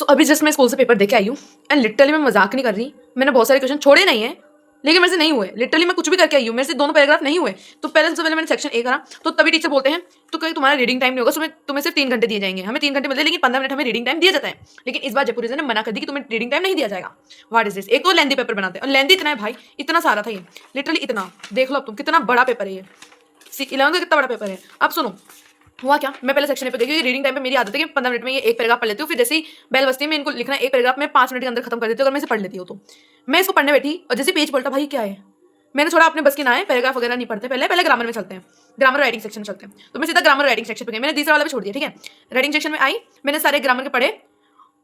अभी जस्ट मैं स्कूल से पेपर देके आई हूँ एंड लिटरली मैं मजाक नहीं कर रही, मैंने बहुत सारे क्वेश्चन छोड़े नहीं है लेकिन मेरे से नहीं हुए। लिटरली मैं कुछ भी करके आई हूँ, मेरे से दोनों पैराग्राफ नहीं हुए। तो पहले सबसे पहले मैंने सेक्शन ए करा, तो तभी टीचर बोलते हैं तो कहीं तुम्हारा रीडिंग टाइम नहीं होगा, तुम्हें सिर्फ 3 घंटे दिए जाएंगे। हमें 3 घंटे मिलते हैं लेकिन 15 मिनट हमें रीडिंग टाइम दिया जाता है। लेकिन इस बार जयपुर ने मना कर दी कि तुम्हें रीडिंग टाइम नहीं दिया जाएगा। What is this? एक तो लेंदी पेपर बनाते हैं और लेंदी इतना है भाई, इतना सारा था ये, लिटरली इतना। देख लो अब तुम कितना बड़ा पेपर है ये, 11 का कितना बड़ा पेपर है। अब सुनो हुआ क्या, मैं पहले सेक्शन पे देखी, रीडिंग टाइम पे मेरी आदत है कि 15 मिनट में ये एक पैराग्राफ पढ़ लेती हूँ, फिर जैसे ही बेल बजती है मैं इनको लिखना एक पैराग्राफ में 5 मिनट के अंदर खत्म कर देती हूँ अगर मैं इसे पढ़ लेती हूँ तो। मैं इसको पढ़ने बैठी और जैसे पेज पलटा, भाई क्या है, मैंने थोड़ा अपने बस की ना है, पैराग्राफ वगैरह नहीं पढ़ते, पहले ग्रामर में चलते हैं, ग्रामर राइटिंग सेक्शन में चलते हैं। तो मैं सीधा ग्रामर राइटिंग सेक्शन पे गई, मैंने तीसरा वाला भी छोड़ दिया, ठीक है। राइटिंग सेक्शन में आई, मैंने सारे ग्रामर के पढ़े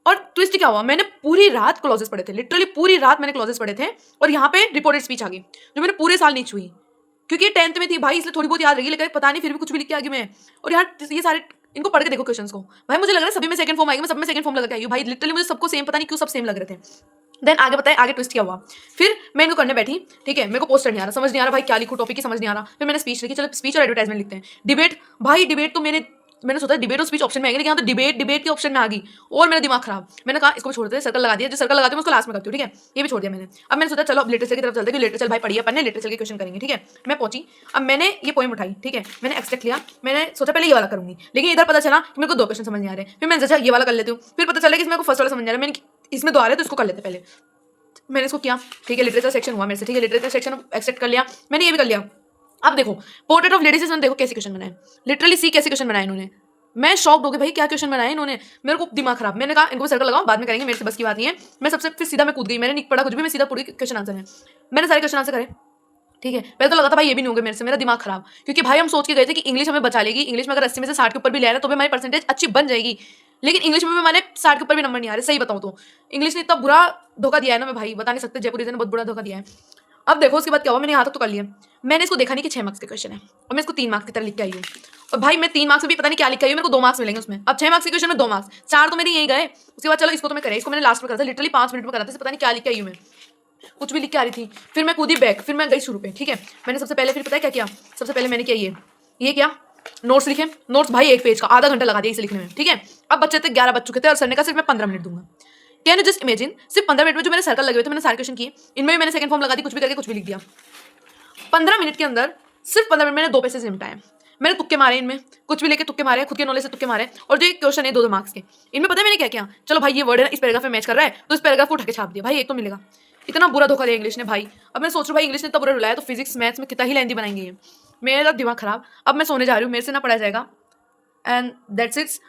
और ट्विस्ट क्या हुआ, मैंने पूरी रात क्लॉजेस पढ़े थे, लिटरली पूरी रात मैंने क्लॉजेस पढ़े थे। और यहाँ पे रिपोर्टेड स्पीच आ गई जो मैंने पूरे साल नहीं छुई, क्योंकि 10th में थी भाई, इसलिए थोड़ी बहुत याद रही, लेकिन पता नहीं फिर भी कुछ भी लिख के आ गई मैं। और यार ये सारे इनको पढ़ के देखो क्वेश्चंस को, भाई मुझे लग रहा है सभी में सेकंड फॉर्म आएगी, मैं सब में सेकंड फॉर्म लगा के आई हूँ भाई, लिटरली मुझे सबको सेम, पता नहीं क्यों सब सेम लग रहे थे। देन आगे बताए, आगे ट्विस्ट क्या हुआ, फिर मैं इनको करने बैठी, ठीक है। मेरे को पोस्टर नहीं आ रहा, समझ नहीं आ रहा भाई क्या लिखूं, टॉपिक की समझ नहीं आ रहा। फिर मैंने स्पीच लिखी, चलो स्पीच और एडवर्टाइजमेंट लिखते हैं। डिबेट, भाई डिबेट तो मैंने सोचा डिबेट और स्पीच ऑप्शन में आएगी, लेकिन यहाँ तो डिबेट के ऑप्शन में आ गई और मेरा दिमाग खराब। मैंने कहा इसको भी छोड़ देते, सर्कल लगा दिया, जो सर्कल लगाती हूँ उसको लास्ट में करती हूँ, ठीक है। ये भी छोड़ दिया मैंने। अब मैंने सोचा चलो अब लिटरेचर की तरफ चलते हैं, लिटरेचर भाई पढ़िए अपन ने, लिटरेचर के क्वेश्चन करेंगे, ठीक है। मैं पहुंची, अब मैंने ये पोएम उठाई, ठीक है, मैंने एक्सट्रैक्ट लिया, मैंने सोचा पहले ये वाला करूंगी, लेकिन इधर पता चला कि मेरे को 2 क्वेश्चन समझ नहीं आ रहे। फिर मैंने सोचा ये वाला कर लेती हूँ, फिर पता चला कि इसमें फर्स्ट वाला समझ नहीं आ रहा, मैंने इसमें 2 आ रहे तो इसको कर लेते पहले। मैंने इसको किया, ठीक है। लिटरेचर सेक्शन हुआ मेरे से, ठीक है, लिटरेचर सेक्शन एक्सेप्ट कर लिया मैंने, ये भी कर लिया। अब देखो पोर्ट्रेट ऑफ लेडीज, देखो कैसे क्वेश्चन बनाए, लिटरली सी कैसे क्वेश्चन बनाए इन्होंने, मैं शॉक हो गई भाई क्या क्वेश्चन बनाए इन्होंने, मेरे को दिमाग खराब। मैंने कहा इनको सर्कल लगाओ, बाद में करेंगे, मेरे से बस की बात नहीं है। मैं सबसे फिर सीधा मैं कूद गई, मैंने नहीं पढ़ा कुछ भी, मैं सीधा पूरी क्वेश्चन आंसर है, मैंने सारे क्वेश्चन आंसर करे, ठीक है। पहले तो लगा था भाई ये भी नहीं होंगे मेरे से, मेरा दिमाग खराब, क्योंकि भाई हम सोच के गए थे कि इंग्लिश हमें बचा लेगी, इंग्लिश में अगर 80 में से 60 के ऊपर भी ले रहे तो भी हमारी परसेंटेज अच्छी बन जाएगी, लेकिन इंग्लिश में भी हमारे 60 के ऊपर भी नंबर नहीं आ रहे। सही बताऊँ तो इंग्लिश ने इतना बुरा धोखा दिया है ना, मैं भाई बता नहीं सकते, जयपुरी ने बहुत बुरा धोखा दिया है। अब देखो उसके बाद क्या हुआ, मैंने यहाँ तक तो कर लिया, मैंने इसको देखा नहीं कि 6 मार्क्स के क्वेश्चन है और मैं इसको 3 मार्क्स की तरह लिख के आई हूँ। और भाई मैं 3 मार्क्स में भी पता नहीं क्या लिख के आई हूँ, मेरे को 2 मार्क्स मिलेंगे उसमें। अब 6 मार्क्स के क्वेश्चन में 2 मार्क्स, 4 तो मेरे यही गए। उसके बाद चलो इसको तो मैं करे, इसको मैंने लास्ट में करा था, लिटरली 5 मिनट में करा था, पता नहीं क्या लिख के आई हूँ मैं, कुछ भी लिख के आ रही थी। फिर मैं कूदी बैक, फिर मैं गई शुरू पे, ठीक है। मैंने सबसे पहले फिर पता है क्या किया, सबसे पहले मैंने किया ये क्या, नोट्स लिखे। नोट्स भाई 1 पेज का आधा घंटा लगा दिया इसे लिखने में, ठीक है। अब बच्चे थे 11 बज चुके थे और सर ने कहा सिर्फ मैं 15 मिनट दूंगा। कैन यू जस्ट इमेजिन, सिर्फ 15 मिनट में जो मेरे सर्कल लगे हुए थे, मैंने सारे क्वेश्चन किए, इनमें भी मैंने सेकंड फॉर्म लगा दी, कुछ भी करके कुछ भी लिख दिया। 15 मिनट के अंदर, सिर्फ 15 मिनट मैंने 2 पैसेज निपटाए। मैंने तुक्के मारे, इनमें कुछ भी लेके तुक्के मारे, खुद के नॉलेज से तुक्के मारे। और जो एक क्वेश्चन है 2-2 मार्क्स के, इनमें पता है मैंने क्या किया, चलो भाई ये वर्ड है ना इस पैराग्राफ में मैच कर रहा है तो इस पैराग्राफ को उठा के छाप दिया, भाई एक तो मिलेगा। इतना बुरा धोखा दिया इंग्लिश ने भाई। अब मैं सोच रहा हूँ भाई इंग्लिश ने इतना बुरा रुलाया तो फिजिक्स मैथ्स में कितना ही लेंदी बनाएंगे ये, मेरा दिमाग खराब। अब मैं सोने जा रही हूँ, मेरे से ना पढ़ा जाएगा एंड दैट्स इट्स।